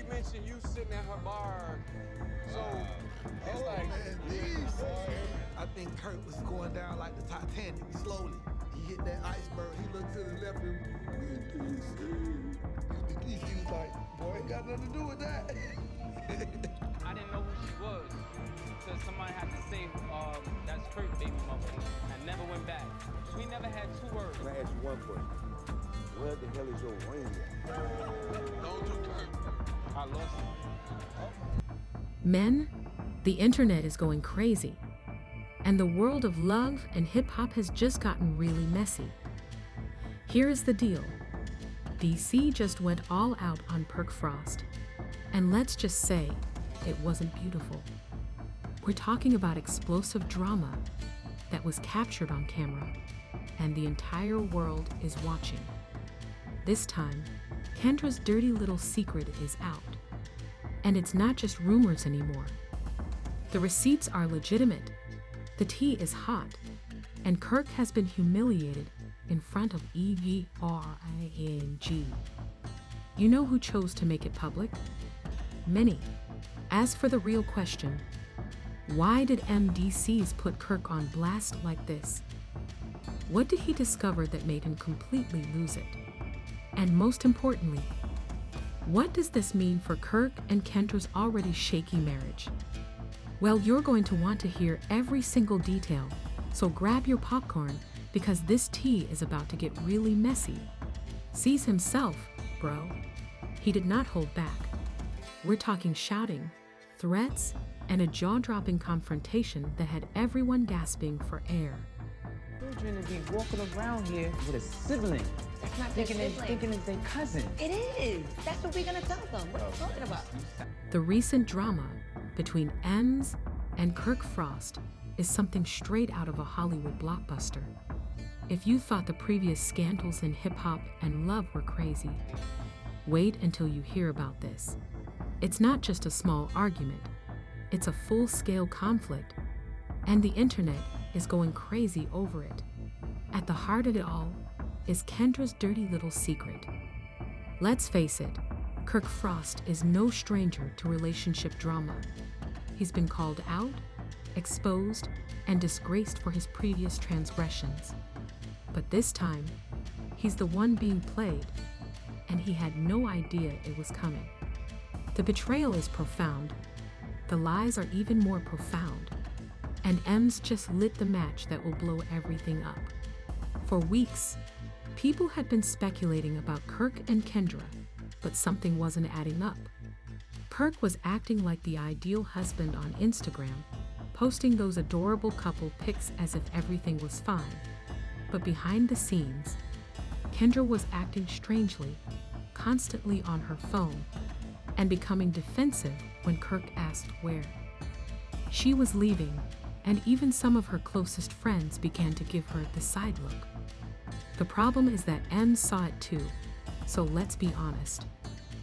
mentioned you sitting at her bar. So it's like, I think Kirk was going down like the Titanic, slowly. He hit that iceberg. He looked to the left and Mendeecees was like, boy, ain't got nothing to do with that. I didn't know who she was until somebody had to say, that's Kirk, baby mother. I never went back. We never had 2 words. Can I ask you one question? Where the hell is your ring at? don't do Kirk. I lost it. Men, the internet is going crazy, and the world of love and hip-hop has just gotten really messy. Here is the deal. DC just went all out on Kirk Frost, and let's just say it wasn't beautiful. We're talking about explosive drama that was captured on camera, and the entire world is watching. This time, Kendra's dirty little secret is out. And it's not just rumors anymore. The receipts are legitimate, the tea is hot, and Kirk has been humiliated in front of EVRING. You know who chose to make it public? Many. As for the real question, why did Mendeecees put Kirk on blast like this? What did he discover that made him completely lose it? And most importantly, what does this mean for Kirk and Kendra's already shaky marriage? Well, you're going to want to hear every single detail, so grab your popcorn because this tea is about to get really messy. Sees himself, bro. He did not hold back. We're talking shouting, threats, and a jaw-dropping confrontation that had everyone gasping for air. Children to be walking around here with a sibling. That's not their sibling. Thinking it's their cousin. It is. That's what we're gonna tell them. What are you talking about? The recent drama between Ems and Kirk Frost is something straight out of a Hollywood blockbuster. If you thought the previous scandals in hip-hop and love were crazy, wait until you hear about this. It's not just a small argument, it's a full-scale conflict, and the internet is going crazy over it. At the heart of it all is Kendra's dirty little secret. Let's face it, Kirk Frost is no stranger to relationship drama. He's been called out, exposed, and disgraced for his previous transgressions. But this time, he's the one being played, and he had no idea it was coming. The betrayal is profound. The lies are even more profound. And Ems just lit the match that will blow everything up. For weeks, people had been speculating about Kirk and Kendra, but something wasn't adding up. Kirk was acting like the ideal husband on Instagram, posting those adorable couple pics as if everything was fine. But behind the scenes, Kendra was acting strangely, constantly on her phone, and becoming defensive when Kirk asked where. She was leaving, and even some of her closest friends began to give her the side look. The problem is that Ems saw it too, so let's be honest.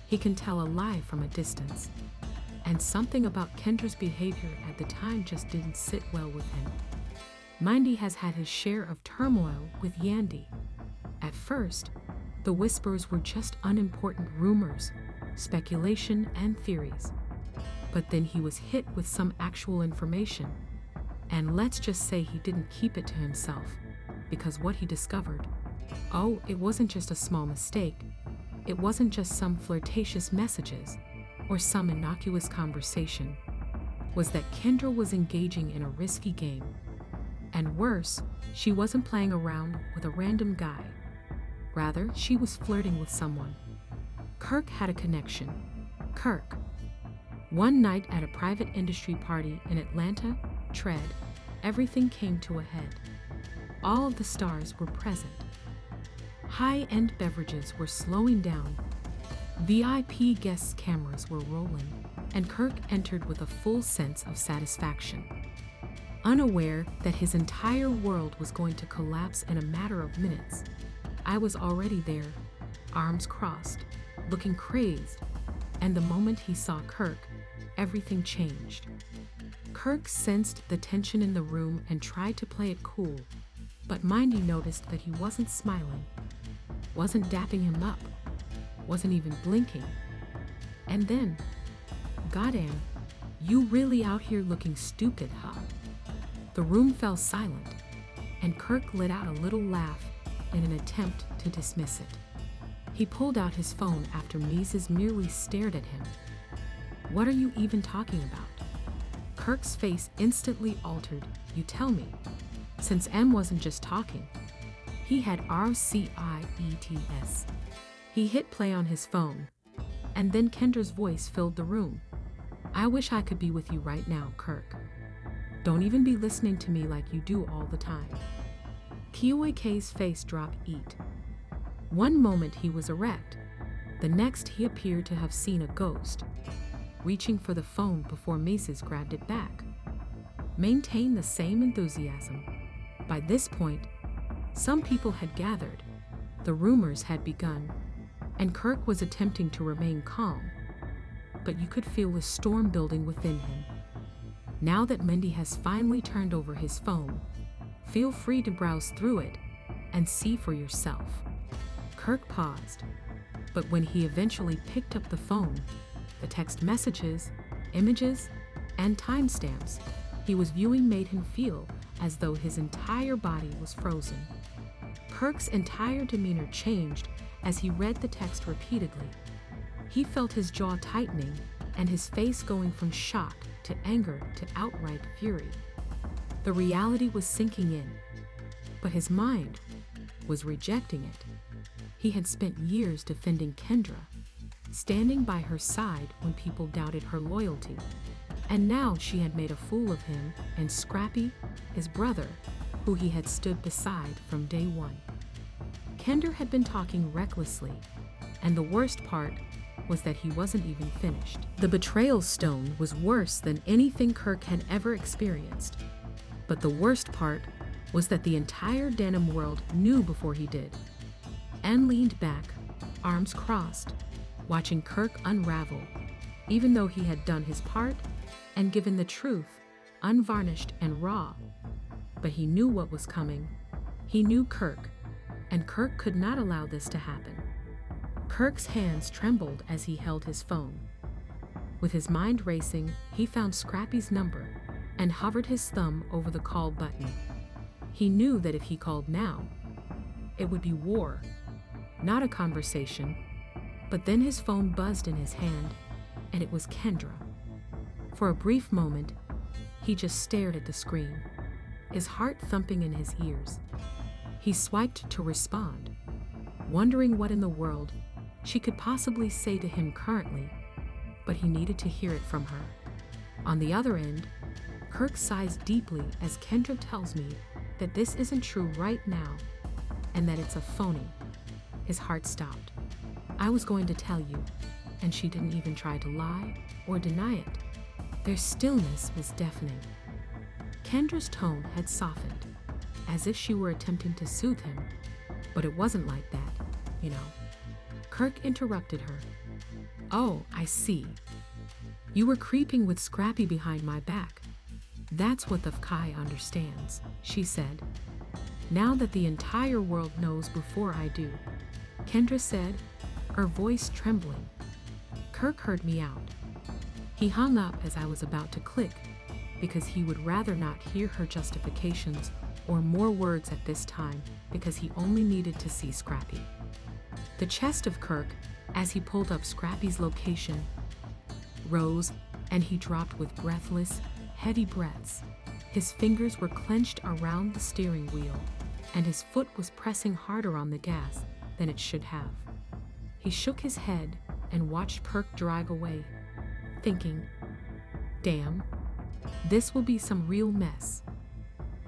He can tell a lie from a distance. And something about Kendra's behavior at the time just didn't sit well with him. Mindy has had his share of turmoil with Yandy. At first, the whispers were just unimportant rumors, speculation, and theories. But then he was hit with some actual information. And let's just say he didn't keep it to himself, because what he discovered, it wasn't just a small mistake. It wasn't just some flirtatious messages or some innocuous conversation. Was that Kendra was engaging in a risky game. And worse, she wasn't playing around with a random guy. Rather, she was flirting with someone. Kirk had a connection. Kirk. One night at a private industry party in Atlanta, everything came to a head. All of the stars were present. High-end beverages were slowing down. VIP guests' cameras were rolling, and Kirk entered with a full sense of satisfaction. Unaware that his entire world was going to collapse in a matter of minutes, I was already there, arms crossed, looking crazed, and the moment he saw Kirk, everything changed. Kirk sensed the tension in the room and tried to play it cool, but Mindy noticed that he wasn't smiling, wasn't dapping him up, wasn't even blinking. And then, "Goddamn, you really out here looking stupid, huh?" The room fell silent, and Kirk let out a little laugh in an attempt to dismiss it. He pulled out his phone after Mendeecees merely stared at him. "What are you even talking about?" Kirk's face instantly altered. "You tell me." Since M wasn't just talking, he had RCIETS. He hit play on his phone, and then Kendra's voice filled the room. "I wish I could be with you right now, Kirk. Don't even be listening to me like you do all the time." K's face dropped. One moment he was erect, the next he appeared to have seen a ghost, reaching for the phone before Mendeecees grabbed it back. Maintain the same enthusiasm. By this point, some people had gathered, the rumors had begun, and Kirk was attempting to remain calm, but you could feel a storm building within him. Now that Mendeecees has finally turned over his phone, feel free to browse through it and see for yourself. Kirk paused, but when he eventually picked up the phone, the text messages, images, and timestamps he was viewing made him feel as though his entire body was frozen. Kirk's entire demeanor changed as he read the text repeatedly. He felt his jaw tightening and his face going from shock to anger to outright fury. The reality was sinking in, but his mind was rejecting it. He had spent years defending Kendra, standing by her side when people doubted her loyalty, and now she had made a fool of him and Scrappy, his brother, who he had stood beside from day one. Kendra had been talking recklessly, and the worst part was that he wasn't even finished. The betrayal stone was worse than anything Kirk had ever experienced. But the worst part was that the entire Denim world knew before he did. Anne leaned back, arms crossed, watching Kirk unravel, even though he had done his part and given the truth, unvarnished and raw. But he knew what was coming. He knew Kirk, and Kirk could not allow this to happen. Kirk's hands trembled as he held his phone. With his mind racing, he found Scrappy's number and hovered his thumb over the call button. He knew that if he called now, it would be war, not a conversation. But then his phone buzzed in his hand, and it was Kendra. For a brief moment, he just stared at the screen, his heart thumping in his ears. He swiped to respond, wondering what in the world she could possibly say to him currently, but he needed to hear it from her. On the other end, Kirk sighs deeply as Kendra tells me that this isn't true right now and that it's a phony. His heart stopped. I was going to tell you, and she didn't even try to lie or deny it. Their stillness was deafening. Kendra's tone had softened, as if she were attempting to soothe him, but it wasn't like that, you know. Kirk interrupted her. "Oh, I see. You were creeping with Scrappy behind my back. That's what the Kai understands," she said. "Now that the entire world knows before I do," Kendra said, her voice trembling. Kirk heard me out. He hung up as I was about to click, because he would rather not hear her justifications or more words at this time, because he only needed to see Scrappy. The chest of Kirk, as he pulled up Scrappy's location, rose, and he dropped with breathless, heavy breaths. His fingers were clenched around the steering wheel, and his foot was pressing harder on the gas than it should have. He shook his head and watched Kirk drive away, thinking, "Damn, this will be some real mess."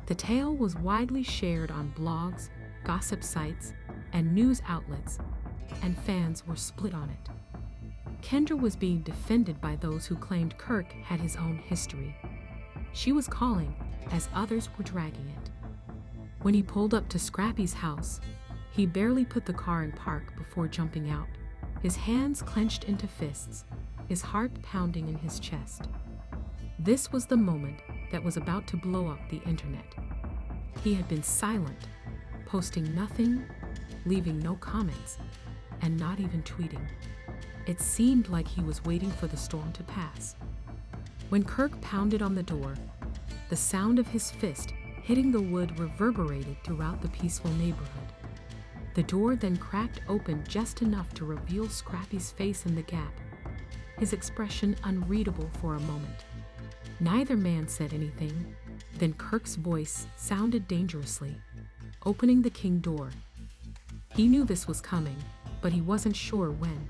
The tale was widely shared on blogs, gossip sites, and news outlets, and fans were split on it. Kendra was being defended by those who claimed Kirk had his own history. She was calling as others were dragging it. When he pulled up to Scrappy's house, he barely put the car in park before jumping out, his hands clenched into fists, his heart pounding in his chest. This was the moment that was about to blow up the internet. He had been silent, posting nothing, leaving no comments, and not even tweeting. It seemed like he was waiting for the storm to pass. When Kirk pounded on the door, the sound of his fist hitting the wood reverberated throughout the peaceful neighborhood. The door then cracked open just enough to reveal Scrappy's face in the gap, his expression unreadable for a moment. Neither man said anything. Then Kirk's voice sounded dangerously, opening the king door. He knew this was coming, but he wasn't sure when.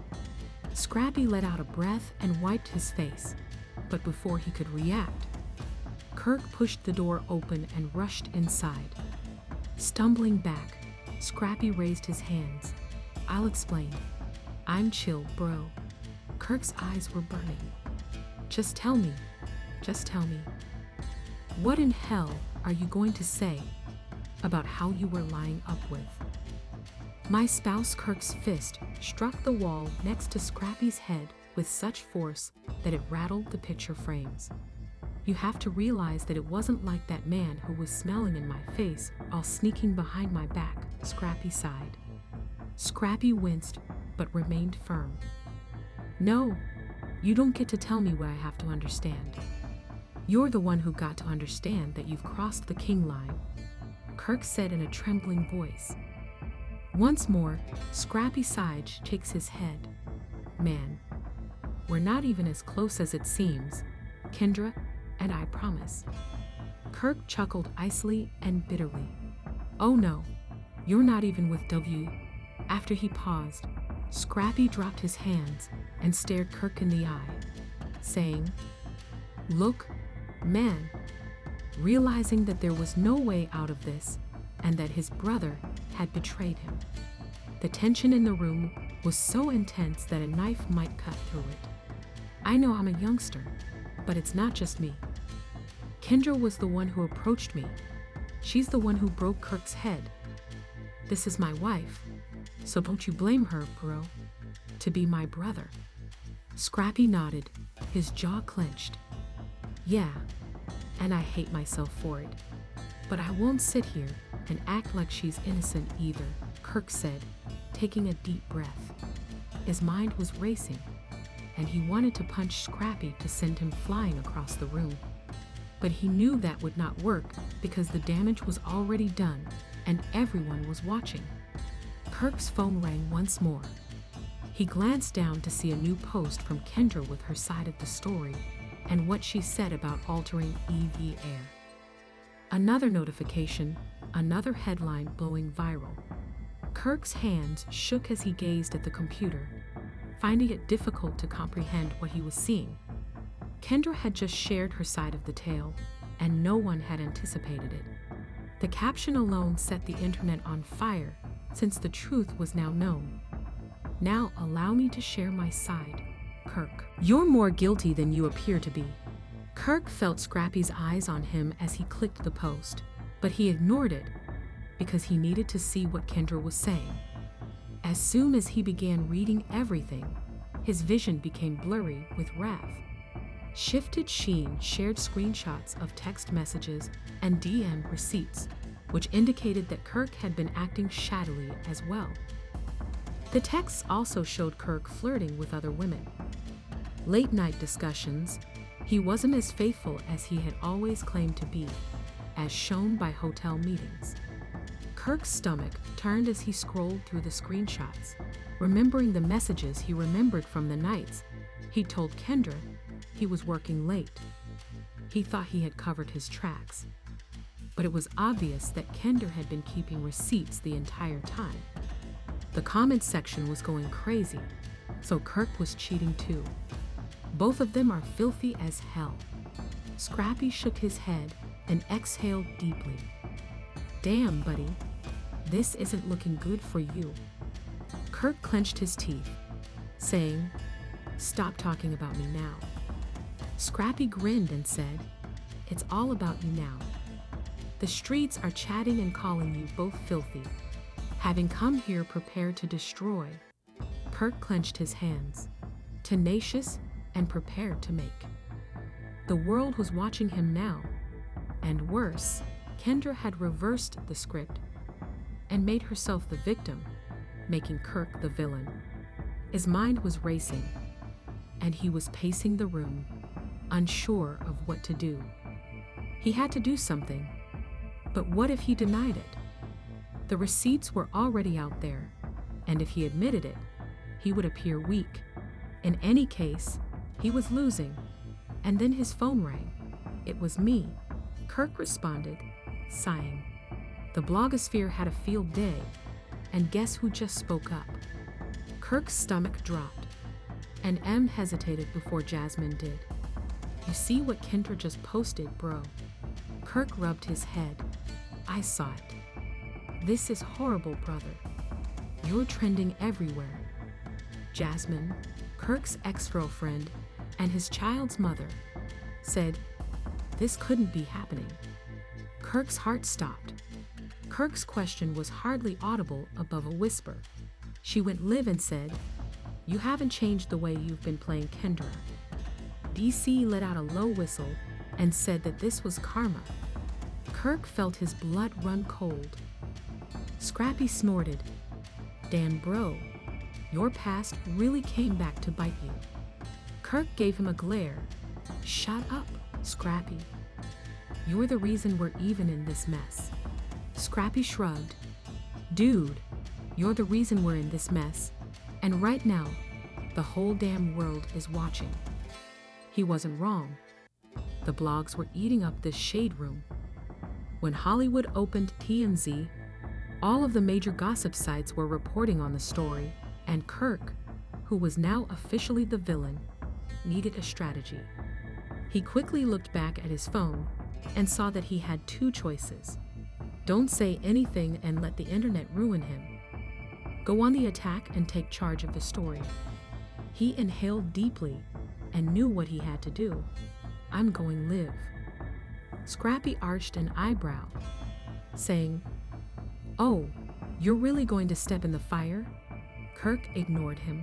Scrappy let out a breath and wiped his face, but before he could react, Kirk pushed the door open and rushed inside. Stumbling back, Scrappy raised his hands. "I'll explain. I'm chill, bro." Kirk's eyes were burning. Just tell me. What in hell are you going to say about how you were lying up with? My spouse Kirk's fist struck the wall next to Scrappy's head with such force that it rattled the picture frames. You have to realize that it wasn't like that man who was smelling in my face all sneaking behind my back, Scrappy sighed. Scrappy winced, but remained firm. No, you don't get to tell me what I have to understand. You're the one who got to understand that you've crossed the king line, Kirk said in a trembling voice. Once more, Scrappy sighed, shakes his head. Man, we're not even as close as it seems, Kendra and I promise. Kirk chuckled icily and bitterly. Oh no, you're not even with W. After he paused, Scrappy dropped his hands and stared Kirk in the eye, saying, "Look, man," realizing that there was no way out of this and that his brother had betrayed him. The tension in the room was so intense that a knife might cut through it. I know I'm a youngster, but it's not just me. Kendra was the one who approached me. She's the one who broke Kirk's head. This is my wife, so don't you blame her, bro, to be my brother. Scrappy nodded, his jaw clenched. Yeah, and I hate myself for it. But I won't sit here and act like she's innocent either, Kirk said, taking a deep breath. His mind was racing, and he wanted to punch Scrappy to send him flying across the room. But he knew that would not work because the damage was already done and everyone was watching. Kirk's phone rang once more. He glanced down to see a new post from Kendra with her side of the story and what she said about altering EV air. Another notification, another headline blowing viral. Kirk's hands shook as he gazed at the computer, finding it difficult to comprehend what he was seeing. Kendra had just shared her side of the tale, and no one had anticipated it. The caption alone set the internet on fire, since the truth was now known. Now allow me to share my side, Kirk. You're more guilty than you appear to be. Kirk felt Scrappy's eyes on him as he clicked the post, but he ignored it because he needed to see what Kendra was saying. As soon as he began reading everything, his vision became blurry with wrath. Shifted Sheen shared screenshots of text messages and DM receipts, which indicated that Kirk had been acting shadowy as well. The texts also showed Kirk flirting with other women. Late-night discussions, he wasn't as faithful as he had always claimed to be, as shown by hotel meetings. Kirk's stomach turned as he scrolled through the screenshots, remembering the messages he remembered from the nights he told Kendra he was working late. He thought he had covered his tracks, but it was obvious that Kendra had been keeping receipts the entire time. The comment section was going crazy, so Kirk was cheating too. Both of them are filthy as hell. Scrappy shook his head and exhaled deeply. Damn, buddy, this isn't looking good for you. Kirk clenched his teeth, saying, "Stop talking about me now." Scrappy grinned and said, "It's all about you now. The streets are chatting and calling you both filthy. Having come here prepared to destroy." Kirk clenched his hands, tenacious and prepared to make. The world was watching him now, and worse, Kendra had reversed the script and made herself the victim, making Kirk the villain. His mind was racing, and he was pacing the room, unsure of what to do. He had to do something, but what if he denied it? The receipts were already out there, and if he admitted it, he would appear weak. In any case, he was losing, and then his phone rang. It was me. Kirk responded, sighing. The blogosphere had a field day, and guess who just spoke up? Kirk's stomach dropped, and M hesitated before Jasmine did. You see what Kendra just posted, bro? Kirk rubbed his head. I saw it. This is horrible, brother. You're trending everywhere. Jasmine, Kirk's ex-girlfriend, and his child's mother, said, this couldn't be happening. Kirk's heart stopped. Kirk's question was hardly audible above a whisper. She went live and said, you haven't changed the way you've been playing Kendra. DC let out a low whistle and said that this was karma. Kirk felt his blood run cold. Scrappy snorted, Dan bro, your past really came back to bite you. Kirk gave him a glare. Shut up, Scrappy. You're the reason we're even in this mess. Scrappy shrugged. Dude, you're the reason we're in this mess, and right now, the whole damn world is watching. He wasn't wrong. The blogs were eating up this shade room. When Hollywood opened TMZ, all of the major gossip sites were reporting on the story, and Kirk, who was now officially the villain, needed a strategy. He quickly looked back at his phone and saw that he had two choices. Don't say anything and let the internet ruin him. Go on the attack and take charge of the story. He inhaled deeply and knew what he had to do. I'm going live. Scrappy arched an eyebrow, saying, oh, you're really going to step in the fire? Kirk ignored him.